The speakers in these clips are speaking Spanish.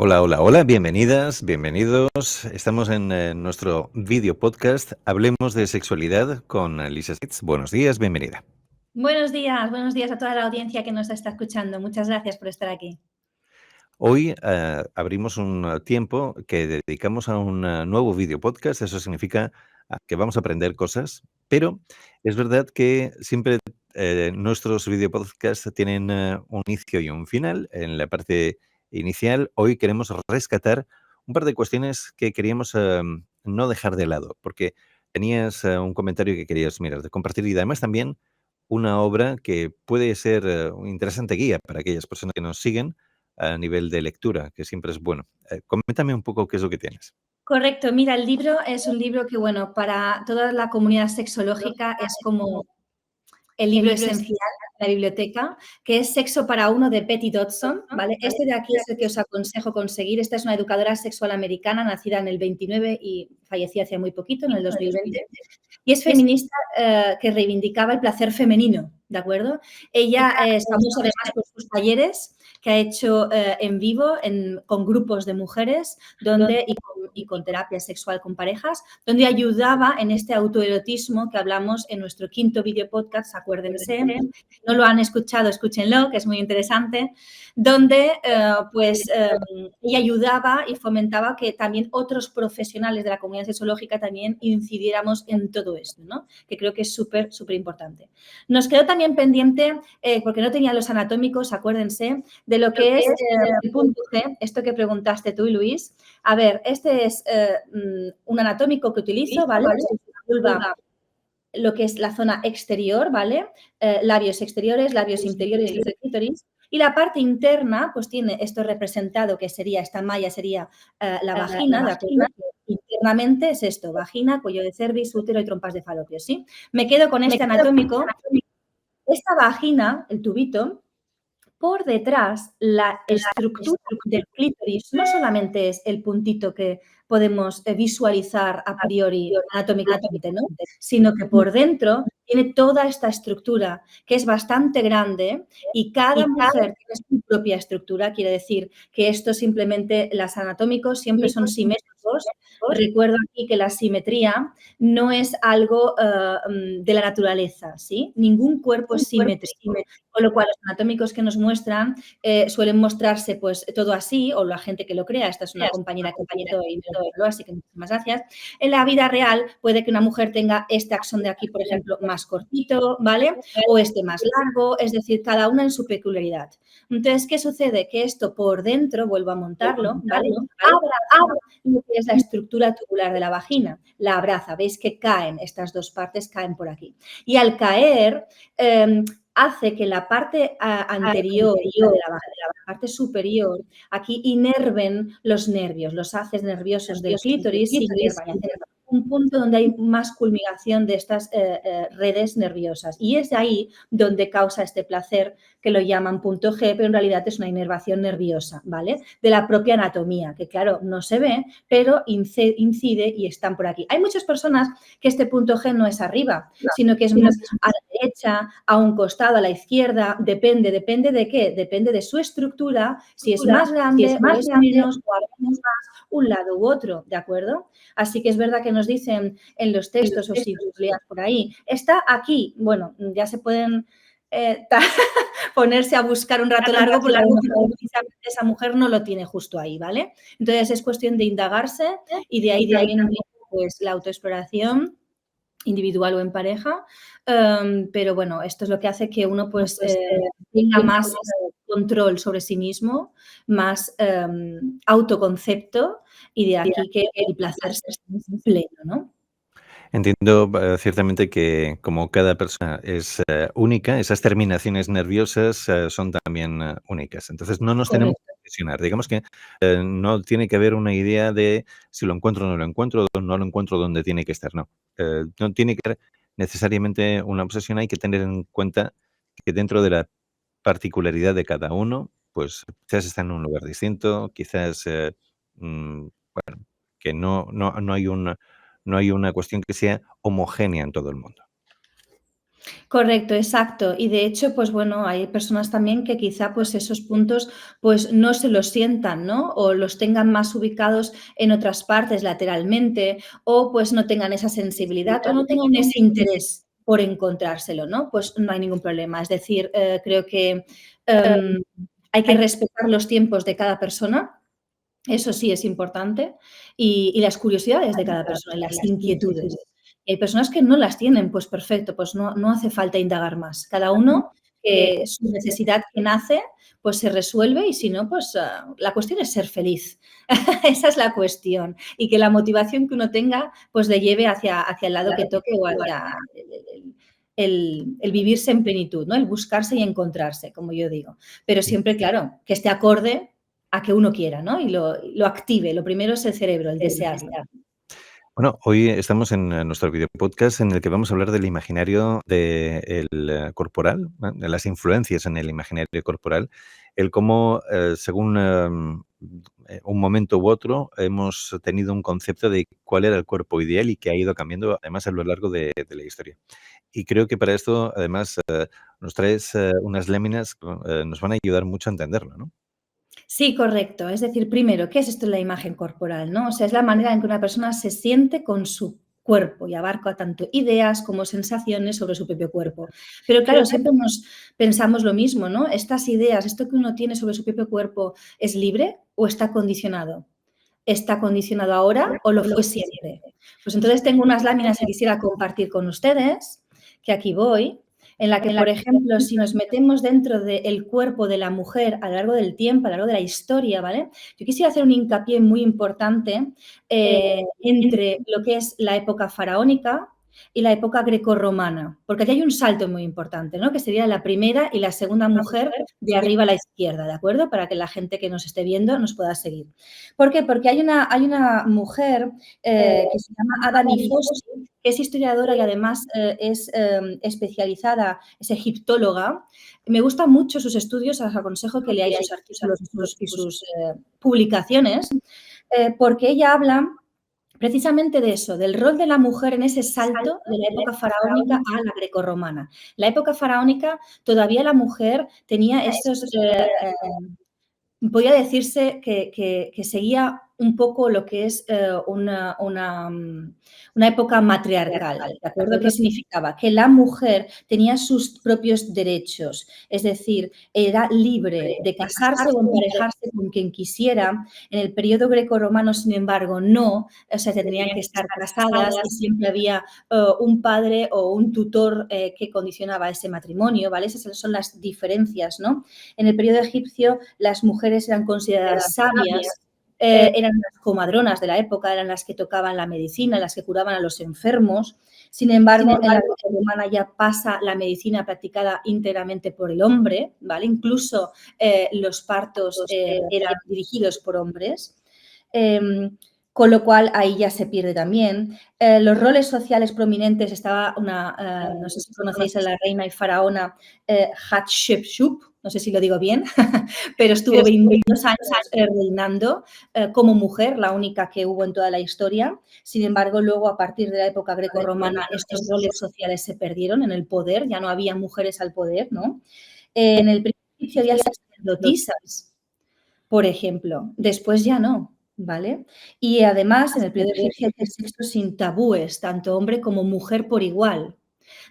Hola, hola, hola, bienvenidas, bienvenidos. Estamos en nuestro video podcast Hablemos de Sexualidad con Lisa Sitz. Buenos días, bienvenida. Buenos días a toda la audiencia que nos está escuchando. Muchas gracias por estar aquí. Hoy abrimos un tiempo que dedicamos a un nuevo video podcast. Eso significa que vamos a aprender cosas, pero es verdad que siempre nuestros video podcasts tienen un inicio y un final. En la parte inicial, hoy queremos rescatar un par de cuestiones que queríamos no dejar de lado, porque tenías un comentario que querías mirar, de compartir y además también una obra que puede ser una interesante guía para aquellas personas que nos siguen a nivel de lectura, que siempre es bueno. Coméntame un poco qué es lo que tienes. Correcto, mira, el libro es un libro que, bueno, para toda la comunidad sexológica es como el libro esencial de la biblioteca, que es Sexo para uno de Betty Dodson, ¿vale? Este de aquí es el que os aconsejo conseguir. Esta es una educadora sexual americana, nacida en el 29 y fallecida hace muy poquito, en el 2020. Y es feminista que reivindicaba el placer femenino, ¿de acuerdo? Ella es famosa además por sus talleres que ha hecho en vivo con grupos de mujeres y con terapia sexual con parejas, donde ayudaba en este autoerotismo que hablamos en nuestro quinto video podcast, acuérdense. No lo han escuchado, escúchenlo, que es muy interesante, donde ella ayudaba y fomentaba que también otros profesionales de la comunidad sexológica también incidiéramos en todo esto, ¿no? Que creo que es súper, súper importante. Nos quedó también pendiente, porque no tenía los anatómicos, acuérdense, de lo que es el punto G, esto que preguntaste tú, Luis. A ver, este es un anatómico que utilizo, ¿vale? Vulva, lo que es la zona exterior, ¿vale? Labios exteriores, labios interiores y clítoris. Y la parte interna, pues tiene esto representado, que sería, esta malla sería la vagina, ¿de acuerdo? Internamente es esto, vagina, cuello de cervix, útero y trompas de falopio, ¿sí? Me quedo con este anatómico. Esta vagina, el tubito, por detrás, la estructura del clítoris no solamente es el puntito que podemos visualizar a priori anatómicamente, ¿no? Sino que por dentro tiene toda esta estructura que es bastante grande y cada mujer tiene su propia estructura. Quiere decir que esto simplemente, las anatómicos siempre son simétricos. Recuerdo aquí que la simetría no es algo de la naturaleza, ¿sí? Ningún cuerpo es simétrico. Con lo cual, los anatómicos que nos muestran suelen mostrarse pues todo así, o la gente que lo crea, esta es una compañera que hizo y me lo habló, así que muchísimas gracias. En la vida real puede que una mujer tenga este axón de aquí, por ejemplo, más cortito, ¿vale? O este más largo, es decir, cada una en su peculiaridad. Entonces, ¿qué sucede? Que esto por dentro, vuelvo a montarlo, ¿vale? Abraza lo que es la estructura tubular de la vagina, la abraza, veis que caen, estas dos partes caen por aquí. Y al caer, hace que la parte anterior de la parte superior, aquí inerven los nervios, los haces nerviosos del clítoris, un punto donde hay más culminación de estas redes nerviosas. Y es de ahí donde causa este placer, que lo llaman punto G, pero en realidad es una inervación nerviosa, ¿vale? De la propia anatomía, que claro, no se ve, pero incide y están por aquí. Hay muchas personas que este punto G no es arriba, sino que es más a la derecha, a un costado, a la izquierda, depende de qué, depende de su estructura, si es más grande o es menos, o menos más, un lado u otro, ¿de acuerdo? Así que es verdad que nos dicen en los textos, o si los leas por ahí, está aquí, bueno, ya se pueden ponerse a buscar un rato largo porque esa mujer no lo tiene justo ahí, ¿vale? Entonces es cuestión de indagarse y de ahí también pues la autoexploración individual o en pareja, pero bueno, esto es lo que hace que uno pues tenga más control sobre sí mismo, más autoconcepto y de aquí que el placer sea pleno, ¿no? Entiendo ciertamente que como cada persona es única, esas terminaciones nerviosas son también únicas. Entonces no nos tenemos Correcto. que obsesionar. Digamos que no tiene que haber una idea de si lo encuentro o no lo encuentro, no lo encuentro donde tiene que estar. No, no tiene que haber necesariamente una obsesión. Hay que tener en cuenta que dentro de la particularidad de cada uno, pues quizás está en un lugar distinto, quizás bueno, que no hay una cuestión que sea homogénea en todo el mundo. Correcto, exacto. Y de hecho, pues bueno, hay personas también que quizá pues esos puntos pues no se los sientan, ¿no? O los tengan más ubicados en otras partes lateralmente o pues no tengan esa sensibilidad o no tengan ese interés por encontrárselo, ¿no? Pues no hay ningún problema. Es decir, creo que em, hay que respetar los tiempos de cada persona. Eso sí es importante y las curiosidades de cada persona y las inquietudes. Y hay personas que no las tienen, pues perfecto, pues no hace falta indagar más. Cada uno, su necesidad que nace, pues se resuelve y si no, pues, la cuestión es ser feliz. Esa es la cuestión. Y que la motivación que uno tenga, pues le lleve hacia el lado que toque o hacia el vivirse en plenitud, ¿no? El buscarse y encontrarse, como yo digo. Pero siempre, claro, que esté acorde a que uno quiera, ¿no? Y lo active. Lo primero es el cerebro, el desearlo. Bueno, hoy estamos en nuestro video podcast en el que vamos a hablar del imaginario corporal, ¿no? De las influencias en el imaginario corporal, el cómo, según un momento u otro, hemos tenido un concepto de cuál era el cuerpo ideal y que ha ido cambiando además a lo largo de la historia. Y creo que para esto, además, nos traes unas láminas que nos van a ayudar mucho a entenderlo, ¿no? Sí, correcto. Es decir, primero, ¿qué es esto de la imagen corporal, no? O sea, es la manera en que una persona se siente con su cuerpo y abarca tanto ideas como sensaciones sobre su propio cuerpo. Pero claro, siempre nos pensamos lo mismo, ¿no? Estas ideas, esto que uno tiene sobre su propio cuerpo, ¿es libre o está condicionado? ¿Está condicionado ahora o lo fue siempre? Pues entonces tengo unas láminas que quisiera compartir con ustedes, que aquí voy, en la que, por ejemplo, si nos metemos dentro del cuerpo de la mujer a lo largo del tiempo, a lo largo de la historia, ¿vale? Yo quisiera hacer un hincapié muy importante entre lo que es la época faraónica y la época grecorromana, porque aquí hay un salto muy importante, ¿no? Que sería la primera y la segunda mujer de arriba a la izquierda, ¿de acuerdo? Para que la gente que nos esté viendo nos pueda seguir. ¿Por qué? Porque hay una mujer que se llama Ada Nifosi, que es historiadora y además es especializada, es egiptóloga. Me gustan mucho sus estudios, os aconsejo que leáis sus artículos y sus publicaciones, porque ella habla precisamente de eso, del rol de la mujer en ese salto de la época faraónica a la grecorromana. La época faraónica todavía la mujer tenía estos podría decirse que seguía un poco lo que es una época matriarcal, ¿de acuerdo? ¿Qué significaba? Que la mujer tenía sus propios derechos, es decir, era libre de casarse o emparejarse con quien quisiera. En el periodo grecorromano, sin embargo, no, o sea, tenían que estar casadas y siempre había un padre o un tutor que condicionaba ese matrimonio, ¿vale? Esas son las diferencias, ¿no? En el periodo egipcio, las mujeres eran consideradas sabias, eran las comadronas de la época, eran las que tocaban la medicina, las que curaban a los enfermos. Sin embargo, en la época romana ya pasa la medicina practicada íntegramente por el hombre, ¿vale? Incluso los partos eran dirigidos por hombres. Con lo cual ahí ya se pierde también. Los roles sociales prominentes estaba no sé si conocéis a la reina y faraona Hatshepsut, no sé si lo digo bien, pero estuvo 22 años reinando como mujer, la única que hubo en toda la historia. Sin embargo, luego a partir de la época grecorromana estos roles sociales se perdieron en el poder, ya no había mujeres al poder, ¿no? En el principio había sacerdotisas, por ejemplo, después ya no, ¿vale? Y además en el periodo egipcio había sexo sin tabúes, tanto hombre como mujer por igual.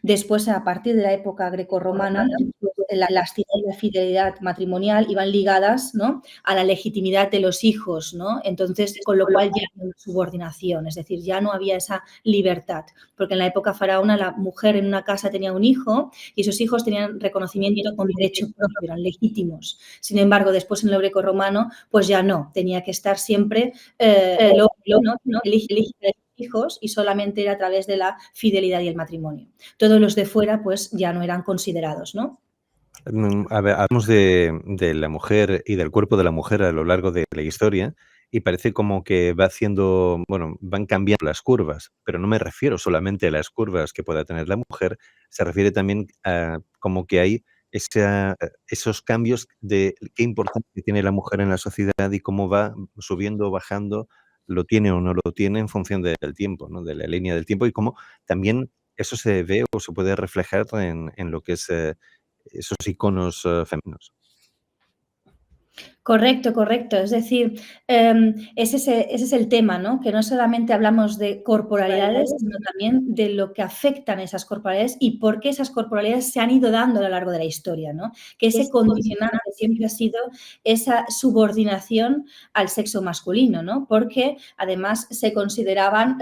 Después, a partir de la época grecorromana, pues, la castidad y la fidelidad matrimonial iban ligadas, ¿no?, a la legitimidad de los hijos, ¿no? Entonces, con lo cual ya no había subordinación, es decir, ya no había esa libertad, porque en la época faraona la mujer en una casa tenía un hijo y esos hijos tenían reconocimiento con derecho propio, eran legítimos. Sin embargo, después en lo grecorromano, pues ya no, tenía que estar siempre el hombre, ¿no? Elige hijos y solamente era a través de la fidelidad y el matrimonio. Todos los de fuera, pues ya no eran considerados, ¿no? A ver, hablamos de la mujer y del cuerpo de la mujer a lo largo de la historia y parece como que va haciendo, bueno, van cambiando las curvas, pero no me refiero solamente a las curvas que pueda tener la mujer, se refiere también a como que hay esos cambios de qué importancia tiene la mujer en la sociedad y cómo va subiendo o bajando, lo tiene o no lo tiene en función del tiempo, ¿no? De la línea del tiempo y cómo también ¿eso se ve o se puede reflejar en lo que es esos iconos femeninos? Correcto, correcto. Es decir, ese es el tema, ¿no? Que no solamente hablamos de corporalidades, sino también de lo que afectan esas corporalidades y por qué esas corporalidades se han ido dando a lo largo de la historia, ¿no? Que ese condicionante siempre ha sido esa subordinación al sexo masculino, ¿no? Porque además se consideraban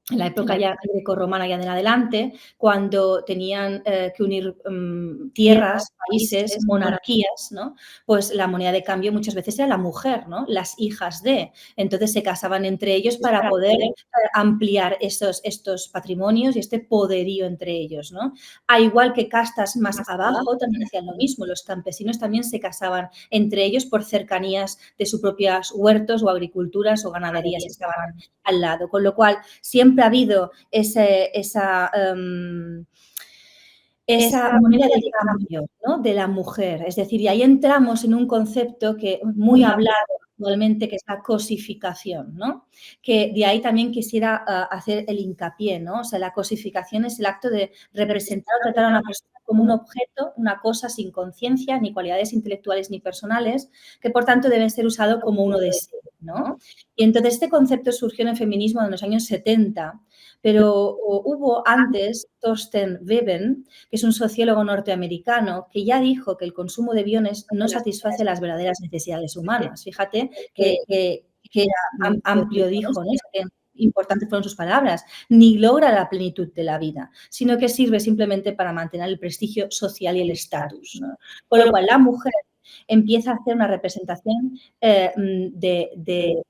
en la época ya grecorromana y en adelante, cuando tenían que unir tierras, países, monarquías, ¿no? Pues la moneda de cambio muchas veces era la mujer, ¿no? Las hijas de. Entonces se casaban entre ellos para poder ampliar estos patrimonios y este poderío entre ellos, ¿no? A igual que castas más abajo también hacían lo mismo. Los campesinos también se casaban entre ellos por cercanías de sus propias huertos o agriculturas o ganaderías que estaban al lado. Con lo cual, siempre ha habido esa moneda de cambio, ¿no? De la mujer. Es decir, y ahí entramos en un concepto que muy hablado actualmente, que es la cosificación, ¿no? Que de ahí también quisiera hacer el hincapié, ¿no? O sea, la cosificación es el acto de representar o tratar a una persona como un objeto, una cosa sin conciencia, ni cualidades intelectuales ni personales, que por tanto debe ser usado como uno desea, ¿no? Y entonces este concepto surgió en el feminismo en los años 70, pero hubo antes Thorstein Veblen, que es un sociólogo norteamericano, que ya dijo que el consumo de bienes no satisface las verdaderas necesidades humanas. Fíjate que amplio dijo, ¿no? Qué importantes fueron sus palabras, ni logra la plenitud de la vida, sino que sirve simplemente para mantener el prestigio social y el estatus, ¿no? Con lo cual, la mujer empieza a hacer una representación de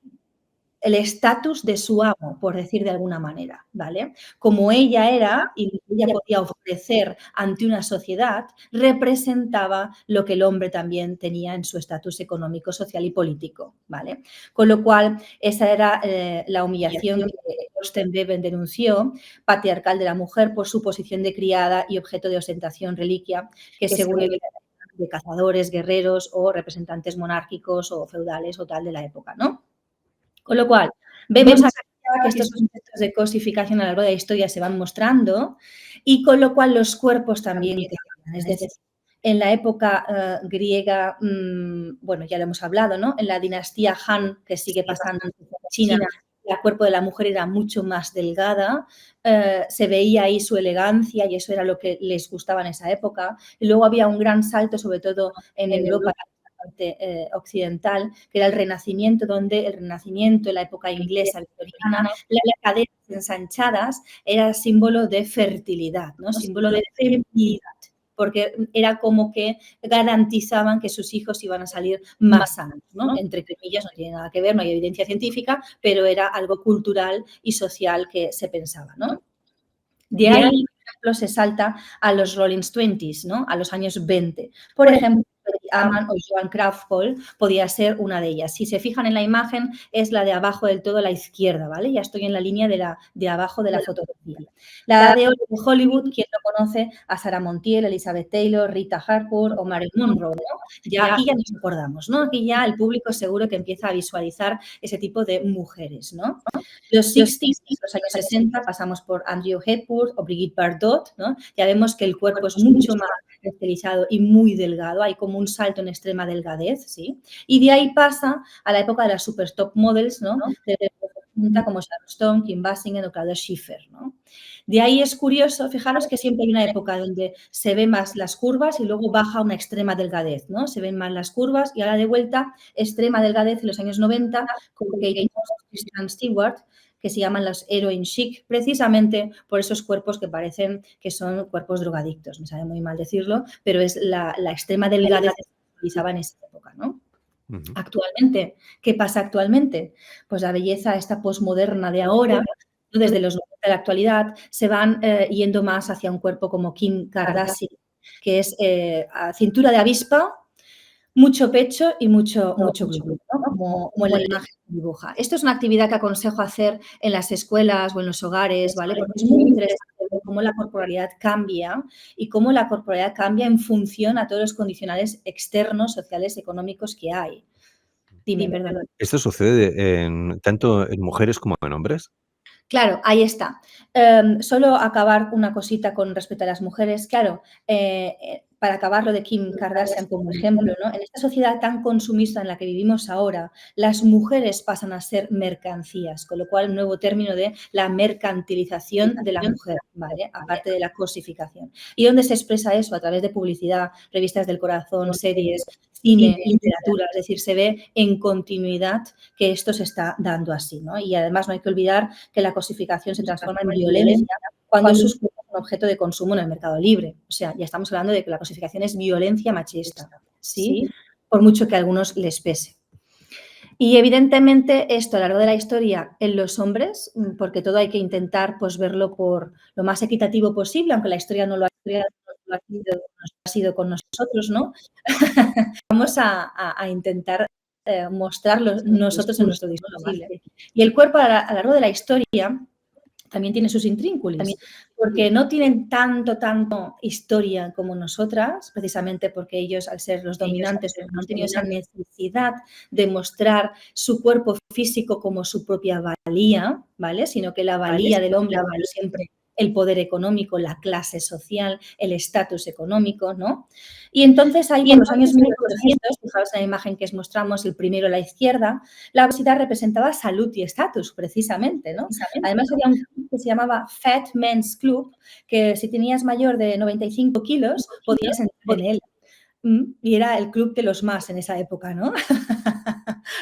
el estatus de su amo, por decir de alguna manera, ¿vale? Como ella era y ella podía ofrecer ante una sociedad, representaba lo que el hombre también tenía en su estatus económico, social y político, ¿vale? Con lo cual, esa era la humillación que Thorstein Veblen denunció, patriarcal de la mujer por su posición de criada y objeto de ostentación, reliquia, que según él de cazadores, guerreros o representantes monárquicos o feudales o tal de la época, ¿no? Con lo cual, vemos acá que estos conceptos de cosificación a lo largo de la historia se van mostrando y con lo cual los cuerpos también cambian. Es decir, en la época griega, bueno, ya lo hemos hablado, ¿no? En la dinastía Han, que sigue pasando en China, el cuerpo de la mujer era mucho más delgada, se veía ahí su elegancia y eso era lo que les gustaba en esa época. Y luego había un gran salto, sobre todo en Europa occidental, que era el Renacimiento, donde el Renacimiento, en la época inglesa victoriana, las cadenas ensanchadas era símbolo de fertilidad, ¿no? Símbolo de feminidad, porque era como que garantizaban que sus hijos iban a salir más sanos, ¿no? Entre comillas, no tiene nada que ver, no hay evidencia científica, pero era algo cultural y social que se pensaba, ¿no? De ahí, por ejemplo, se salta a los Rolling Twenties, ¿no? A los años 20. Por ejemplo, Aman o Joan Crawford podía ser una de ellas. Si se fijan en la imagen, es la de abajo del todo a la izquierda, ¿vale? Ya estoy en la línea de abajo de la fotografía. La de Hollywood, quien no conoce a Sarah Montiel, Elizabeth Taylor, Rita Hayworth o Marilyn Monroe, ¿no? Ya aquí ya nos acordamos, ¿no? Aquí ya el público seguro que empieza a visualizar ese tipo de mujeres, ¿no? Los 60s, los años 60, pasamos por Andrew Hepburn o Brigitte Bardot, ¿no? Ya vemos que el cuerpo es mucho más estilizado y muy delgado, hay como un salto en extrema delgadez, ¿sí? Y de ahí pasa a la época de las super top models, ¿no? Como Sharon Stone, Kim Basinger o Claudia Schiffer, ¿no? De ahí es curioso, fijaros que siempre hay una época donde se ven más las curvas y luego baja una extrema delgadez, ¿no? Se ven más las curvas y ahora de vuelta extrema delgadez en los años 90 con Kate Moss y Kristen Stewart, que se llaman los heroin chic, precisamente por esos cuerpos que parecen que son cuerpos drogadictos. Me sabe muy mal decirlo, pero es la extrema delgadez que se utilizaba en esa época, ¿no? Actualmente, ¿qué pasa actualmente? Pues la belleza esta posmoderna de ahora, desde los 90 de la actualidad, se van yendo más hacia un cuerpo como Kim Kardashian, que es a cintura de avispa, mucho pecho y mucho glúteo, ¿no? Como en la imagen que dibuja. Esto es una actividad que aconsejo hacer en las escuelas o en los hogares, ¿vale? Porque es muy interesante ver cómo la corporalidad cambia y cómo la corporalidad cambia en función a todos los condicionales externos, sociales, económicos que hay. Dime, perdón. ¿Esto sucede tanto en mujeres como en hombres? Claro, ahí está. Solo acabar una cosita con respecto a las mujeres. Claro, para acabar lo de Kim Kardashian como ejemplo, ¿no? En esta sociedad tan consumista en la que vivimos ahora, las mujeres pasan a ser mercancías, con lo cual un nuevo término de la mercantilización de la mujer, ¿vale? Aparte de la cosificación. ¿Y dónde se expresa eso? A través de publicidad, revistas del corazón, series, cine, literatura. Es decir, se ve en continuidad que esto se está dando así, ¿no? Y además no hay que olvidar que la cosificación se transforma en violencia cuando eso es un objeto de consumo en el mercado libre. O sea, ya estamos hablando de que la cosificación es violencia machista, ¿sí? Por mucho que a algunos les pese. Y evidentemente esto a lo largo de la historia en los hombres, porque todo hay que intentar pues verlo por lo más equitativo posible, aunque la historia no lo ha sido con nosotros, ¿no? Vamos a intentar mostrarlo nosotros en nuestro discurso. Y el cuerpo a lo largo de la historia también tiene sus intrínculis, porque no tienen tanto historia como nosotras, precisamente porque ellos, al ser los dominantes, no han tenido esa necesidad de mostrar su cuerpo físico como su propia valía, ¿vale? Sino que la valía del hombre ha valido siempre el poder económico, la clase social, el estatus económico, ¿no? Y entonces ahí por los años 1400, fijaos en la imagen que os mostramos, el primero a la izquierda, la obesidad representaba salud y estatus, precisamente, ¿no? Además había un club que se llamaba Fat Men's Club, que si tenías mayor de 95 kilos podías entrar en él. Y era el club de los más en esa época, ¿no? O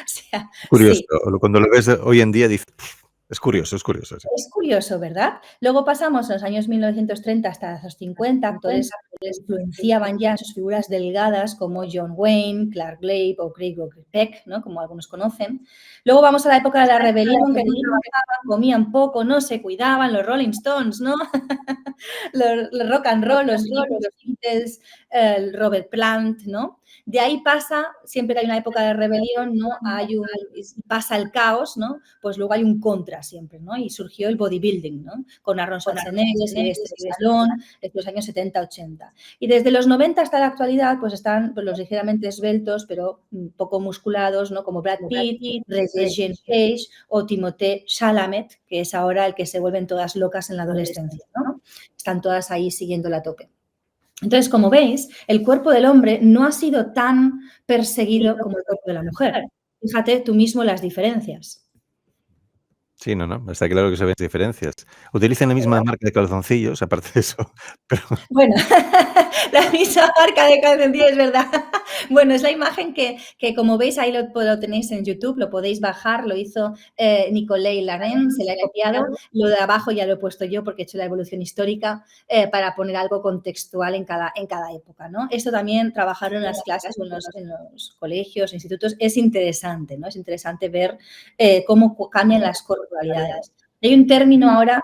sea, Curioso. sí. Cuando lo ves hoy en día dices, es curioso, es curioso. Sí. Es curioso, ¿verdad? Luego pasamos a los años 1930 hasta los 50, actores que influenciaban ya sus figuras delgadas como John Wayne, Clark Gable o Gregory Peck, ¿no? Como algunos conocen. Luego vamos a la época de la rebelión, que no trabajaban, comían poco, no se cuidaban, los Rolling Stones, ¿no? los rock and roll, los Beatles, el Robert Plant, ¿no? De ahí pasa, siempre que hay una época de rebelión, ¿no? Pasa el caos, ¿no? Pues luego hay un contra siempre, ¿no? Y surgió el bodybuilding, ¿no? Con Arnold Schwarzenegger, Sylvester Stallone, desde los años 70-80. Y desde los 90 hasta la actualidad, pues están los ligeramente esbeltos, pero poco musculados, ¿no? Como Brad Pitt, Regina Page o Timothée Chalamet, que es ahora el que se vuelven todas locas en la adolescencia, ¿no? Están todas ahí siguiendo la tope. Entonces, como veis, el cuerpo del hombre no ha sido tan perseguido como el cuerpo de la mujer. Fíjate tú mismo las diferencias. Sí, no, está claro que se ven diferencias. Utilizan la misma marca de calzoncillos, aparte de eso, pero Bueno, la misma marca de calzoncillos, es verdad. Bueno, es la imagen que como veis ahí lo tenéis en YouTube, lo podéis bajar, lo hizo Nicolai Larraín, se la he copiado. Lo de abajo ya lo he puesto yo porque he hecho la evolución histórica para poner algo contextual en cada época, ¿no? Esto también trabajarlo en las clases o en los colegios, institutos, es interesante, ¿no? Es interesante ver cómo cambian las corporalidades. Hay un término ahora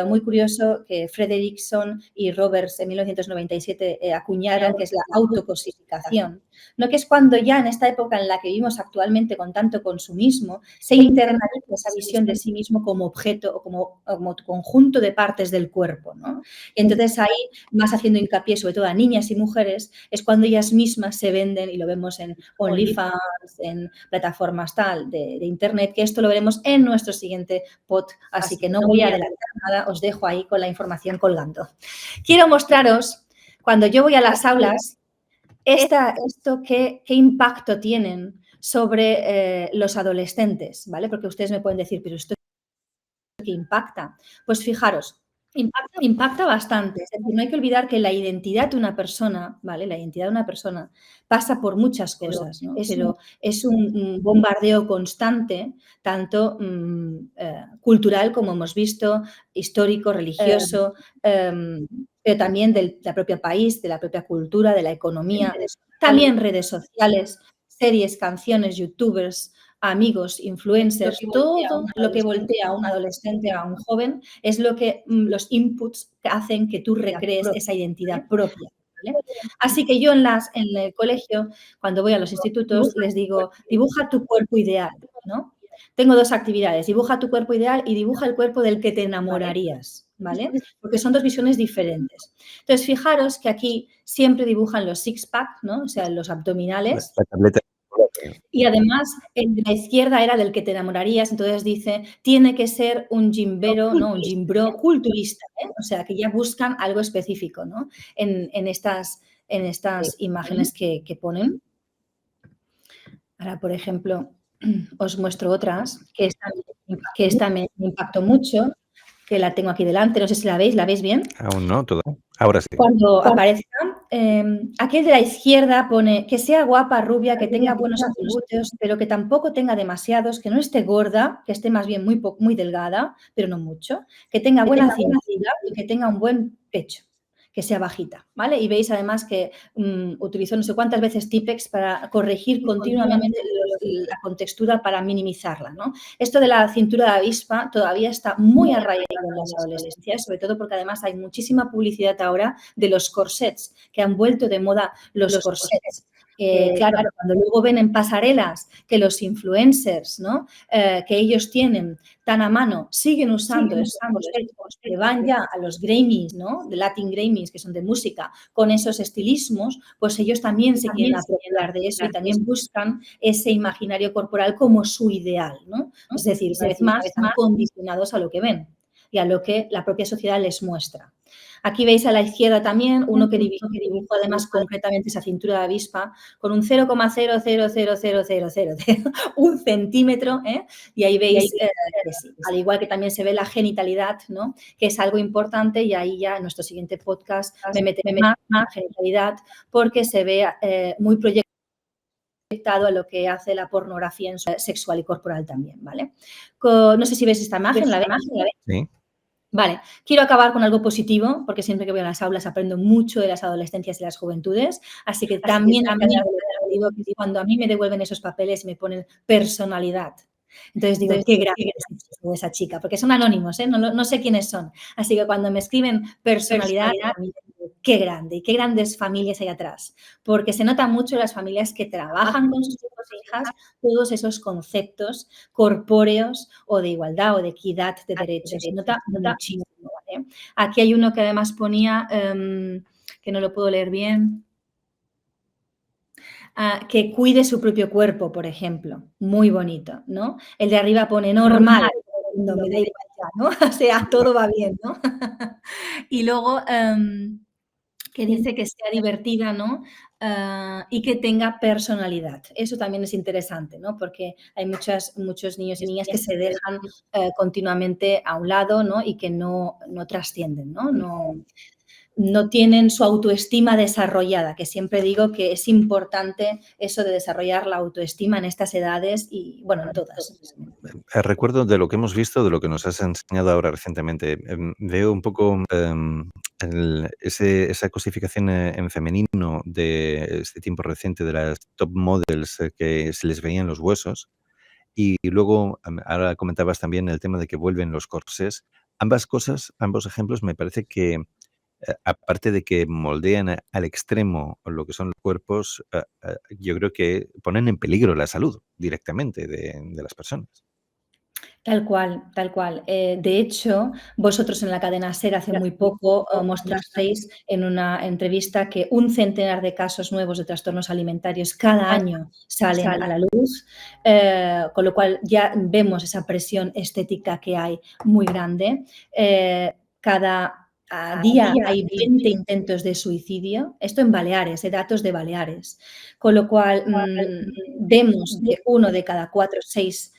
muy curioso que Frederickson y Roberts en 1997 acuñaron, que es la autocosificación, ¿no? Que es cuando ya en esta época en la que vivimos actualmente con tanto consumismo, se internaliza esa visión de sí mismo como objeto o como conjunto de partes del cuerpo, ¿no? Y entonces ahí, más haciendo hincapié sobre todo a niñas y mujeres, es cuando ellas mismas se venden, y lo vemos en OnlyFans, en plataformas tal de Internet, que esto lo veremos en nuestro siguiente pod, así que no voy a adelantar nada, os dejo ahí con la información colgando. Quiero mostraros, cuando yo voy a las aulas, esto qué impacto tienen sobre los adolescentes, ¿vale? Porque ustedes me pueden decir, pero ¿esto qué impacta? Pues fijaros, impacta bastante. Es decir, no hay que olvidar que la identidad de una persona, ¿vale? La identidad de una persona pasa por muchas cosas, ¿no? Pero es un bombardeo constante, tanto cultural, como hemos visto, histórico, religioso, pero también del propio país, de la propia cultura, de la economía. También redes sociales, series, canciones, youtubers, amigos, influencers, todo lo que voltea a un adolescente, a un joven, es lo que los inputs que hacen que tú recrees esa identidad propia. ¿Vale? Así que yo en el colegio, cuando voy a los institutos, les digo, dibuja tu cuerpo ideal, ¿no? Tengo dos actividades, dibuja tu cuerpo ideal y dibuja el cuerpo del que te enamorarías, ¿vale? Porque son dos visiones diferentes. Entonces, fijaros que aquí siempre dibujan los six-pack, ¿no? O sea, los abdominales. la tableta Y además, el de la izquierda era del que te enamorarías, entonces dice, tiene que ser un gymbero, ¿no? Un gymbro culturista, ¿eh? O sea, que ya buscan algo específico, ¿no? En estas imágenes que ponen. Ahora, por ejemplo, os muestro otras, que esta me impactó mucho, que la tengo aquí delante, no sé si la veis bien? Aún no, ahora sí. Cuando aparezca, aquel de la izquierda pone que sea guapa, rubia, que tenga buenos atributos, pero que tampoco tenga demasiados, que no esté gorda, que esté más bien muy delgada, pero no mucho, que tenga buena cintura y que tenga un buen pecho, que sea bajita, ¿vale? Y veis además que utilizó no sé cuántas veces Tipex para corregir continuamente la contextura para minimizarla, ¿no? Esto de la cintura de avispa todavía está muy arraigado en las adolescencias, sobre todo porque además hay muchísima publicidad ahora de los corsets, que han vuelto de moda los corsets. Claro, cuando luego ven en pasarelas que los influencers, ¿no? Que ellos tienen tan a mano, siguen usando esos corsets que van ya a los Grammys, ¿no? De Latin Grammys, que son de música, con esos estilismos, pues ellos también se quieren apropiar de eso y también buscan ese imaginario corporal como su ideal, ¿no? Es decir, una vez más, están condicionados a lo que ven y a lo que la propia sociedad les muestra. Aquí veis a la izquierda también uno que dibujó además concretamente esa cintura de avispa con un 0,00000, un centímetro, ¿eh? Y ahí veis que sí, al igual que también se ve la genitalidad, ¿no? Que es algo importante y ahí ya en nuestro siguiente podcast me meteré más genitalidad porque se ve muy proyectado a lo que hace la pornografía sexual y corporal también, ¿vale? No sé si ves esta imagen, ¿la ves? Sí. Vale, quiero acabar con algo positivo, porque siempre que voy a las aulas aprendo mucho de las adolescencias y las juventudes, así que también cuando a mí me devuelven esos papeles y me ponen personalidad. Entonces digo, qué grande es esa chica, porque son anónimos, ¿eh? No sé quiénes son. Así que cuando me escriben personalidad, qué grande y qué grandes familias hay atrás, porque se nota mucho en las familias que trabajan con sus hijos e hijas todos esos conceptos corpóreos o de igualdad o de equidad de derechos. Se nota muchísimo, ¿vale? Aquí hay uno que además ponía, que no lo puedo leer bien, que cuide su propio cuerpo, por ejemplo. Muy bonito, ¿no? El de arriba pone normal. No me da igual ya, ¿no? O sea, todo va bien, ¿no? Y luego que dice que sea divertida, ¿no? Y que tenga personalidad. Eso también es interesante, ¿no? Porque hay muchos niños y niñas que se dejan continuamente a un lado, ¿no? Y que no trascienden, ¿no? No tienen su autoestima desarrollada, que siempre digo que es importante eso de desarrollar la autoestima en estas edades y, bueno, en todas. Recuerdo de lo que hemos visto, de lo que nos has enseñado ahora recientemente, veo un poco esa cosificación en femenino de este tiempo reciente de las top models que se les veían los huesos y luego ahora comentabas también el tema de que vuelven los corsés. Ambas cosas, ambos ejemplos me parece que aparte de que moldean al extremo lo que son los cuerpos, yo creo que ponen en peligro la salud directamente de las personas. Tal cual, tal cual. De hecho, vosotros en la cadena SER hace muy poco mostrasteis en una entrevista que 1 centenar de casos nuevos de trastornos alimentarios cada año salen a la luz, con lo cual ya vemos esa presión estética que hay muy grande. Cada día hay 20 intentos de suicidio, esto en Baleares, datos de Baleares, con lo cual vemos que uno de cada 6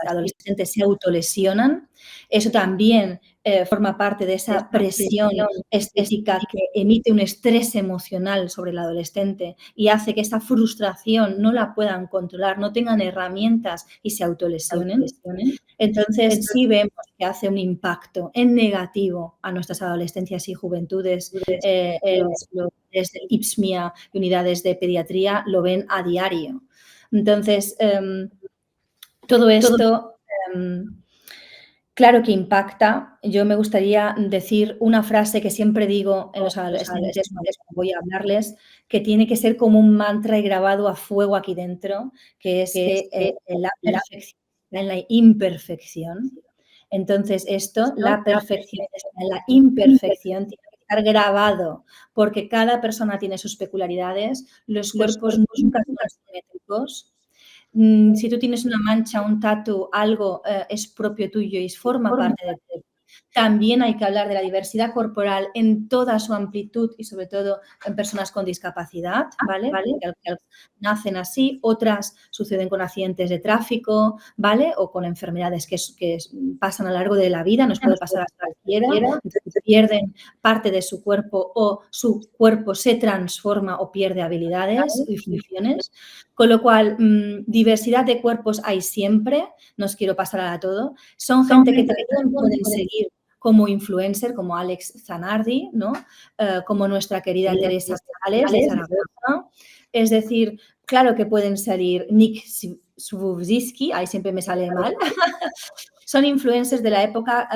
adolescentes se autolesionan. Eso también forma parte de esa presión estética que emite un estrés emocional sobre el adolescente y hace que esa frustración no la puedan controlar, no tengan herramientas y se autolesionen. Entonces, sí vemos que hace un impacto en negativo a nuestras adolescencias y juventudes. Los IPSMIA y unidades de pediatría lo ven a diario. Entonces, todo esto, claro que impacta. Yo me gustaría decir una frase que siempre digo en los adolescentes cuando voy a hablarles, que tiene que ser como un mantra y grabado a fuego aquí dentro, que es que la perfección está en la imperfección. Entonces, la perfección está en la imperfección, tiene que estar grabado, porque cada persona tiene sus peculiaridades, los cuerpos nunca son simétricos. Si tú tienes una mancha, un tatu, algo es propio tuyo y forma parte de ti. También hay que hablar de la diversidad corporal en toda su amplitud y sobre todo en personas con discapacidad, ¿vale? Que nacen así, otras suceden con accidentes de tráfico, ¿vale? O con enfermedades que pasan a lo largo de la vida, nos puede pasar a cualquiera, entonces pierden parte de su cuerpo o su cuerpo se transforma o pierde habilidades y funciones, con lo cual diversidad de cuerpos hay siempre, no os quiero pasar a todo, son gente que también pueden seguir como influencer, como Alex Zanardi, ¿no? Como nuestra querida Teresa Sales de Zaragoza. Es decir, claro que pueden salir Nick Swuziski, ahí siempre me sale mal. Son influencers de la época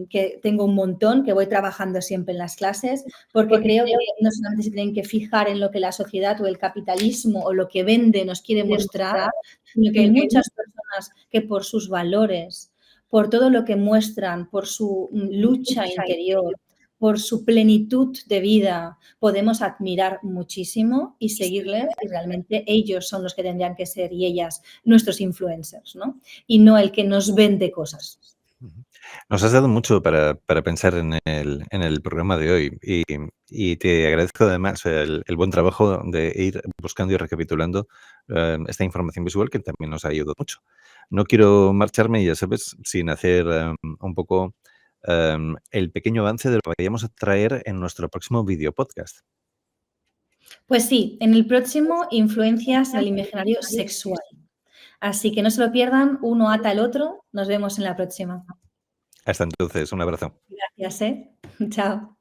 que tengo un montón, que voy trabajando siempre en las clases, porque creo que no solamente se tienen que fijar en lo que la sociedad o el capitalismo o lo que vende nos quiere mostrar, sino que hay muchas personas que por sus valores, por todo lo que muestran, por su lucha interior, por su plenitud de vida, podemos admirar muchísimo y seguirles, y realmente ellos son los que tendrían que ser y ellas nuestros influencers, ¿no? Y no el que nos vende cosas. Nos has dado mucho para pensar en el programa de hoy y te agradezco además el buen trabajo de ir buscando y recapitulando esta información visual que también nos ha ayudado mucho. No quiero marcharme, ya sabes, sin hacer un poco el pequeño avance de lo que vayamos a traer en nuestro próximo video podcast. Pues sí, en el próximo, influencias en el imaginario sexual. Así que no se lo pierdan, uno ata al otro. Nos vemos en la próxima. Hasta entonces, un abrazo. Gracias, Chao.